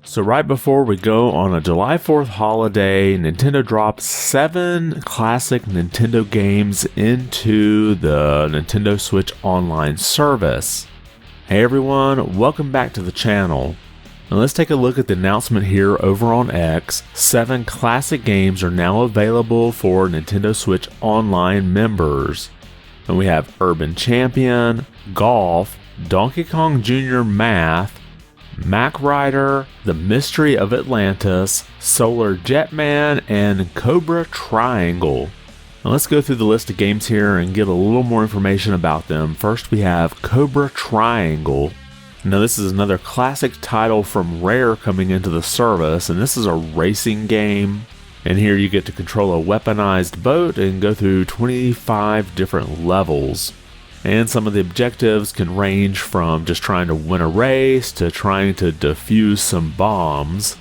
So right before we go on a July 4th holiday, Nintendo dropped 7 classic Nintendo games into the Nintendo Switch Online service. Hey everyone, welcome back to the channel. Now let's take a look at the announcement here over on X. 7 classic games are now available for Nintendo Switch Online members. And we have Urban Champion, Golf, Donkey Kong Jr. Math, Mac Rider, The Mystery of Atlantis, Solar Jetman, and Cobra Triangle. Now let's go through the list of games here and get a little more information about them. First we have Cobra Triangle. Now this is another classic title from Rare coming into the service, and this is a racing game. And here you get to control a weaponized boat and go through 25 different levels. And some of the objectives can range from just trying to win a race to trying to defuse some bombs.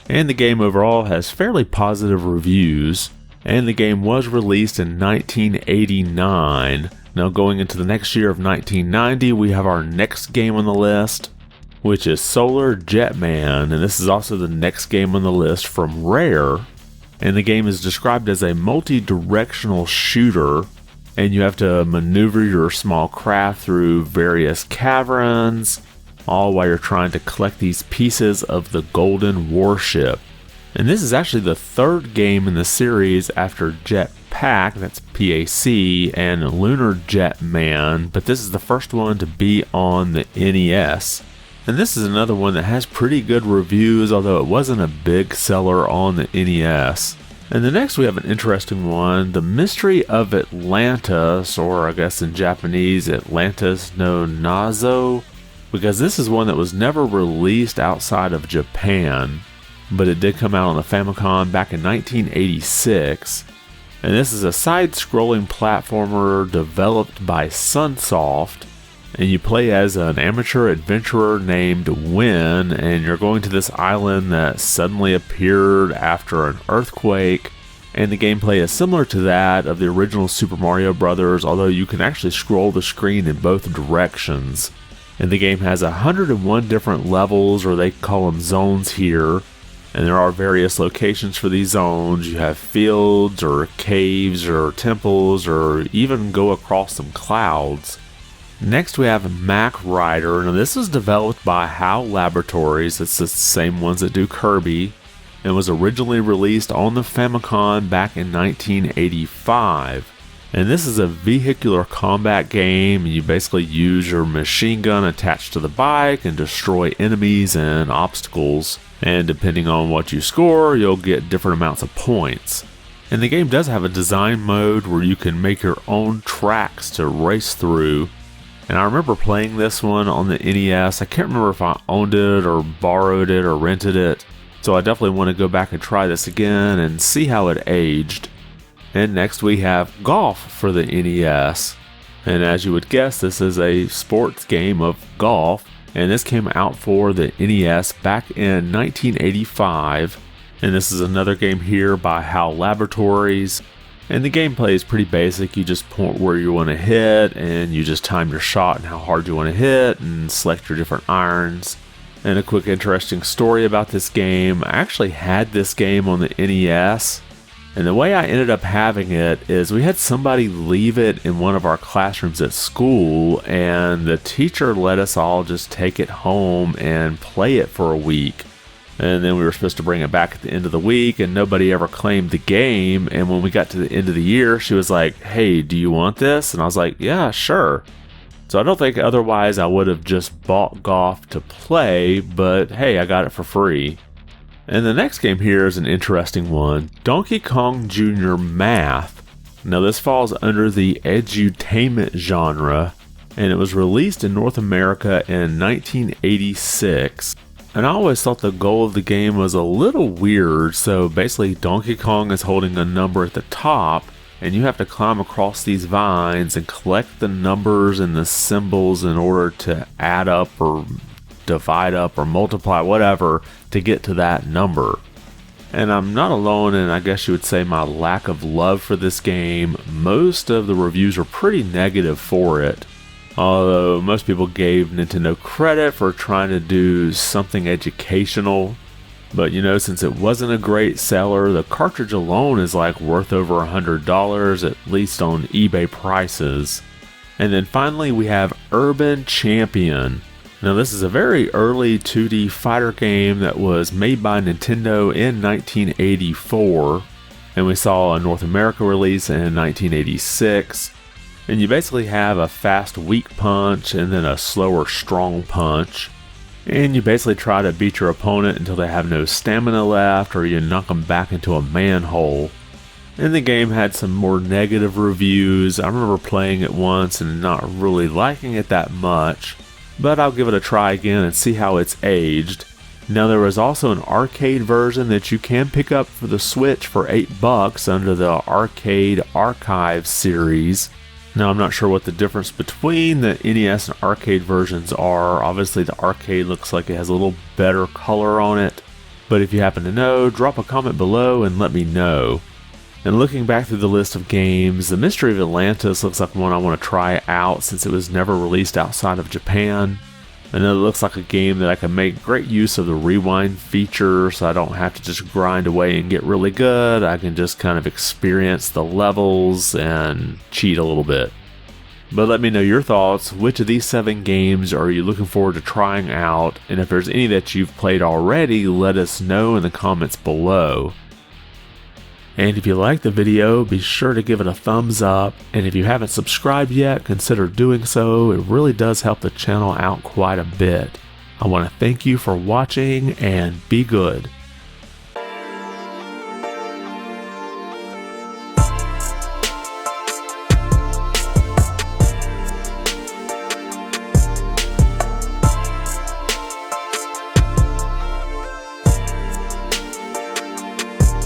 And the game overall has fairly positive reviews. And the game was released in 1989. Now going into the next year of 1990, we have our next game on the list, which is Solar Jetman. And this is also the next game on the list from Rare. And the game is described as a multi-directional shooter, and you have to maneuver your small craft through various caverns, all while you're trying to collect these pieces of the Golden Warship. And this is actually the 3rd game in the series after Jetpack, that's PAC, and Lunar Jetman, but this is the first one to be on the NES. And this is another one that has pretty good reviews, although it wasn't a big seller on the NES. And the next we have an interesting one, The Mystery of Atlantis, or I guess in Japanese, Atlantis no Nazo, because this is one that was never released outside of Japan, but it did come out on the Famicom back in 1986. And this is a side-scrolling platformer developed by Sunsoft. And you play as an amateur adventurer named Win, and you're going to this island that suddenly appeared after an earthquake. And the gameplay is similar to that of the original Super Mario Bros., although you can actually scroll the screen in both directions. And the game has 101 different levels, or they call them zones here. And there are various locations for these zones. You have fields, or caves, or temples, or even go across some clouds. Next we have Mac Rider. Now this is developed by HAL Laboratories. It's the same ones that do Kirby, and was originally released on the Famicom back in 1985. And this is a vehicular combat game. You basically use your machine gun attached to the bike and destroy enemies and obstacles. And depending on what you score, you'll get different amounts of points. And the game does have a design mode where you can make your own tracks to race through. And I remember playing this one on the NES. I can't remember if I owned it or borrowed it or rented it. So I definitely want to go back and try this again and see how it aged. And next we have Golf for the NES. And as you would guess, this is a sports game of golf. And this came out for the NES back in 1985. And this is another game here by HAL Laboratories. And the gameplay is pretty basic. You just point where you want to hit, and you just time your shot and how hard you want to hit, and select your different irons. And a quick interesting story about this game. I actually had this game on the NES, and the way I ended up having it is we had somebody leave it in one of our classrooms at school, and the teacher let us all just take it home and play it for a week. And then we were supposed to bring it back at the end of the week, and nobody ever claimed the game. And when we got to the end of the year, she was like, "Hey, do you want this?" And I was like, "Yeah, sure." So I don't think otherwise I would have just bought Golf to play, but hey, I got it for free. And the next game here is an interesting one, Donkey Kong Jr. Math. Now this falls under the edutainment genre, and it was released in North America in 1986. And I always thought the goal of the game was a little weird. So basically Donkey Kong is holding a number at the top, and you have to climb across these vines and collect the numbers and the symbols in order to add up or divide up or multiply, whatever, to get to that number. And I'm not alone in, I guess you would say, my lack of love for this game. Most of the reviews are pretty negative for it. Although most people gave Nintendo credit for trying to do something educational. But since it wasn't a great seller, the cartridge alone is like worth over $100, at least on eBay prices. And then finally we have Urban Champion. Now this is a very early 2D fighter game that was made by Nintendo in 1984. And we saw a North America release in 1986. And you basically have a fast weak punch and then a slower strong punch. And you basically try to beat your opponent until they have no stamina left, or you knock them back into a manhole. And the game had some more negative reviews. I remember playing it once and not really liking it that much, but I'll give it a try again and see how it's aged. Now there was also an arcade version that you can pick up for the Switch for $8 under the Arcade Archive series. Now I'm not sure what the difference between the NES and arcade versions are. Obviously the arcade looks like it has a little better color on it. But if you happen to know, drop a comment below and let me know. And looking back through the list of games, the Mystery of Atlantis looks like one I want to try out since it was never released outside of Japan. And it looks like a game that I can make great use of the rewind feature, so I don't have to just grind away and get really good. I can just kind of experience the levels and cheat a little bit. But let me know your thoughts. Which of these 7 games are you looking forward to trying out? And if there's any that you've played already, let us know in the comments below. And if you liked the video, be sure to give it a thumbs up. And if you haven't subscribed yet, consider doing so. It really does help the channel out quite a bit. I want to thank you for watching and be good.